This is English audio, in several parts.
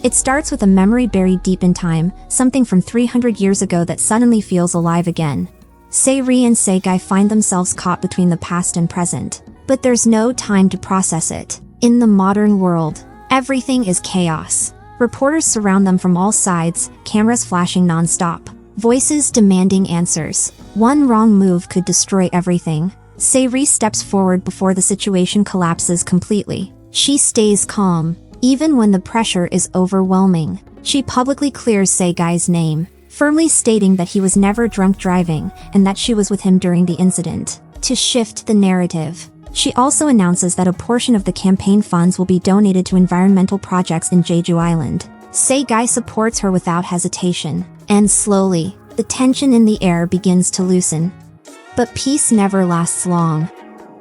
It starts with a memory buried deep in time, something from 300 years ago that suddenly feels alive again. Se Gye and Se Gye find themselves caught between the past and present. But there's no time to process it. In the modern world, everything is chaos. Reporters surround them from all sides, cameras flashing non-stop. Voices demanding answers. One wrong move could destroy everything. Se Gye steps forward before the situation collapses completely. She stays calm, even when the pressure is overwhelming. She publicly clears Se Gye's name, firmly stating that he was never drunk driving and that she was with him during the incident. To shift the narrative, she also announces that a portion of the campaign funds will be donated to environmental projects in Jeju Island. Se Gye supports her without hesitation, and slowly, the tension in the air begins to loosen. But peace never lasts long.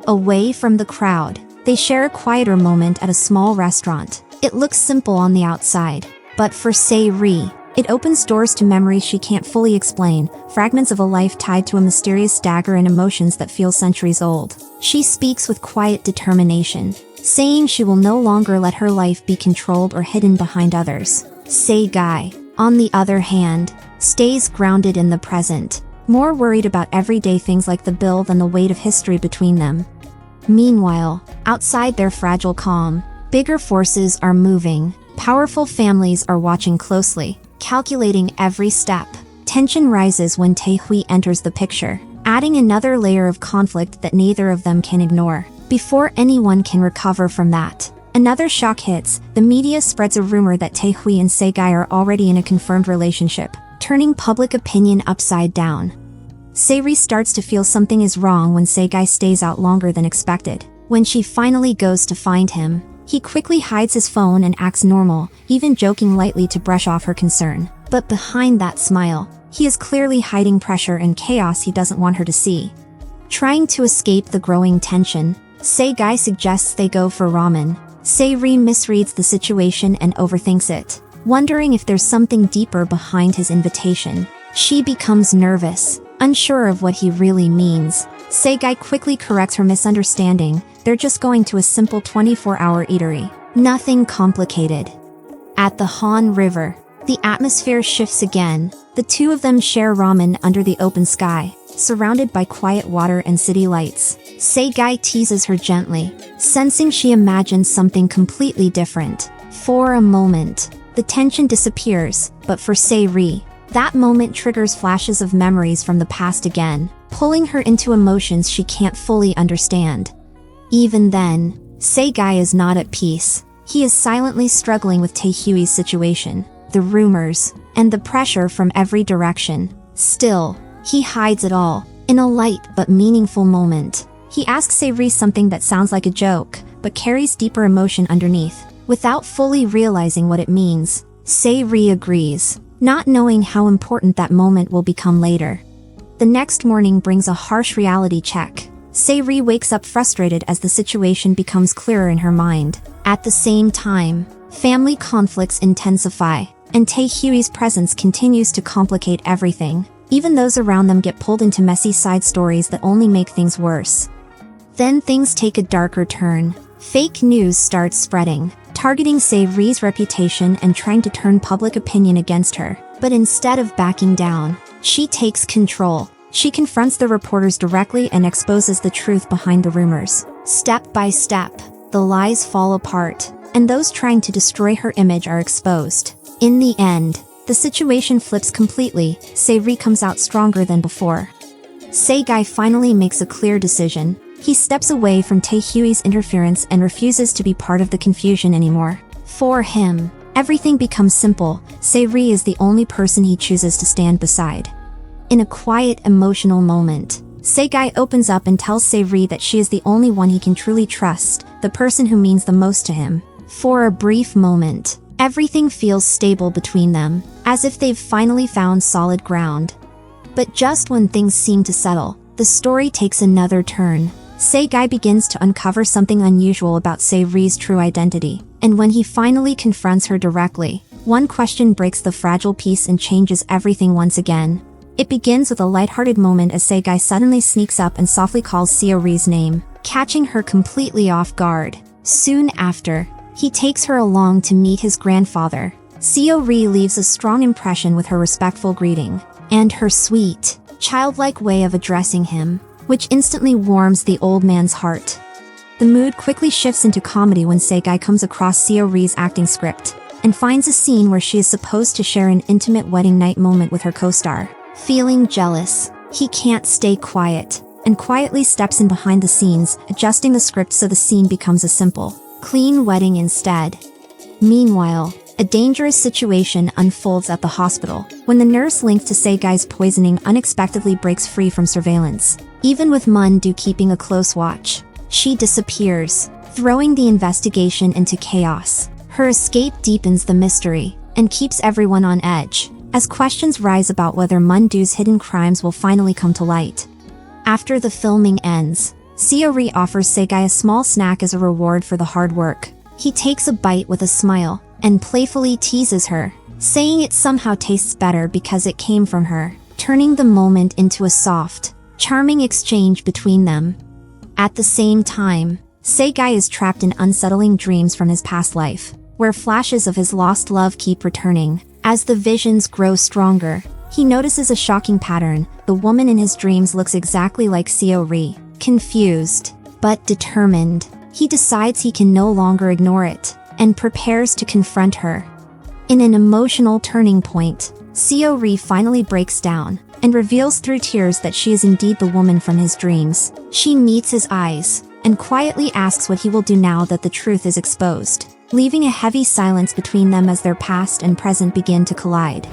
Away from the crowd, they share a quieter moment at a small restaurant. It looks simple on the outside, but for Se Gye, it opens doors to memories she can't fully explain, fragments of a life tied to a mysterious dagger and emotions that feel centuries old. She speaks with quiet determination, saying she will no longer let her life be controlled or hidden behind others. Se Gye, on the other hand, stays grounded in the present, more worried about everyday things like the bill than the weight of history between them. Meanwhile, outside their fragile calm, bigger forces are moving. Powerful families are watching closely, calculating every step. Tension rises when Tae-hwi enters the picture, adding another layer of conflict that neither of them can ignore. Before anyone can recover from that, another shock hits. The media spreads a rumor that Tae-hwi and Se Gye are already in a confirmed relationship, turning public opinion upside down. Se Gye starts to feel something is wrong when Se Gye stays out longer than expected. When she finally goes to find him, he quickly hides his phone and acts normal, even joking lightly to brush off her concern. But behind that smile, he is clearly hiding pressure and chaos he doesn't want her to see. Trying to escape the growing tension, Se Gye suggests they go for ramen. Se Gye misreads the situation and overthinks it, wondering if there's something deeper behind his invitation. She becomes nervous, unsure of what he really means. Se Gye quickly corrects her misunderstanding. They're just going to a simple 24-hour eatery. Nothing complicated. At the Han River, the atmosphere shifts again. The two of them share ramen under the open sky, surrounded by quiet water and city lights. Se Gye teases her gently, sensing she imagines something completely different. For a moment, the tension disappears, but for Se Gye, that moment triggers flashes of memories from the past again, pulling her into emotions she can't fully understand. Even then, Se Gye is not at peace. He is silently struggling with Tae-hwi's situation, the rumors, and the pressure from every direction. Still, he hides it all. In a light but meaningful moment, he asks Se Gye something that sounds like a joke, but carries deeper emotion underneath. Without fully realizing what it means, Se Gye agrees, not knowing how important that moment will become later. The next morning brings a harsh reality check. Se Gye wakes up frustrated as the situation becomes clearer in her mind. At the same time, family conflicts intensify, and Tae-hwi's presence continues to complicate everything. Even those around them get pulled into messy side stories that only make things worse. Then things take a darker turn. Fake news starts spreading, targeting Se Gye's reputation and trying to turn public opinion against her. But instead of backing down, she takes control. She confronts the reporters directly and exposes the truth behind the rumors. Step by step, the lies fall apart, and those trying to destroy her image are exposed. In the end, the situation flips completely. Se Gye comes out stronger than before. Se Gye finally makes a clear decision. He steps away from Tae-hwi's interference and refuses to be part of the confusion anymore. For him, everything becomes simple. Se Gye is the only person he chooses to stand beside. In a quiet, emotional moment, Se Gye opens up and tells Se Gye that she is the only one he can truly trust, the person who means the most to him. For a brief moment, everything feels stable between them, as if they've finally found solid ground. But just when things seem to settle, the story takes another turn. Se Gye begins to uncover something unusual about Se Gye's true identity, and when he finally confronts her directly, one question breaks the fragile peace and changes everything once again. It begins with a lighthearted moment as Se Gye suddenly sneaks up and softly calls Se Gye's name, catching her completely off guard. Soon after, he takes her along to meet his grandfather, Se Gye leaves a strong impression with her respectful greeting, and her sweet, childlike way of addressing him, which instantly warms the old man's heart. The mood quickly shifts into comedy when Se Gye comes across Se Gye's acting script, and finds a scene where she is supposed to share an intimate wedding night moment with her co-star. Feeling jealous, he can't stay quiet, and quietly steps in behind the scenes, adjusting the script so the scene becomes a simple, clean wedding instead. Meanwhile, a dangerous situation unfolds at the hospital, when the nurse linked to Se Gye's poisoning unexpectedly breaks free from surveillance. Even with Mun-do keeping a close watch, she disappears, throwing the investigation into chaos. Her escape deepens the mystery, and keeps everyone on edge, as questions rise about whether Mun-do's hidden crimes will finally come to light. After the filming ends, Se Gye offers Se Gye a small snack as a reward for the hard work. He takes a bite with a smile, and playfully teases her, saying it somehow tastes better because it came from her, turning the moment into a soft, charming exchange between them. At the same time, Se Gye is trapped in unsettling dreams from his past life, where flashes of his lost love keep returning. As the visions grow stronger, he notices a shocking pattern. The woman in his dreams looks exactly like Se Gye. Confused, but determined, he decides he can no longer ignore it, and prepares to confront her. In an emotional turning point, Se Gye finally breaks down, and reveals through tears that she is indeed the woman from his dreams. She meets his eyes, and quietly asks what he will do now that the truth is exposed, leaving a heavy silence between them as their past and present begin to collide.